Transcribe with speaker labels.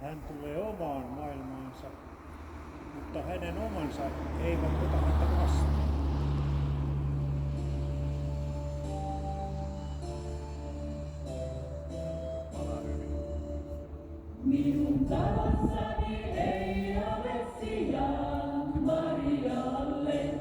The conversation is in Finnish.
Speaker 1: hän tulee omaan maailmaansa, mutta hänen omansa eivät ota häntä vastaan.
Speaker 2: Minun talossani ei ole sijaa Marialle.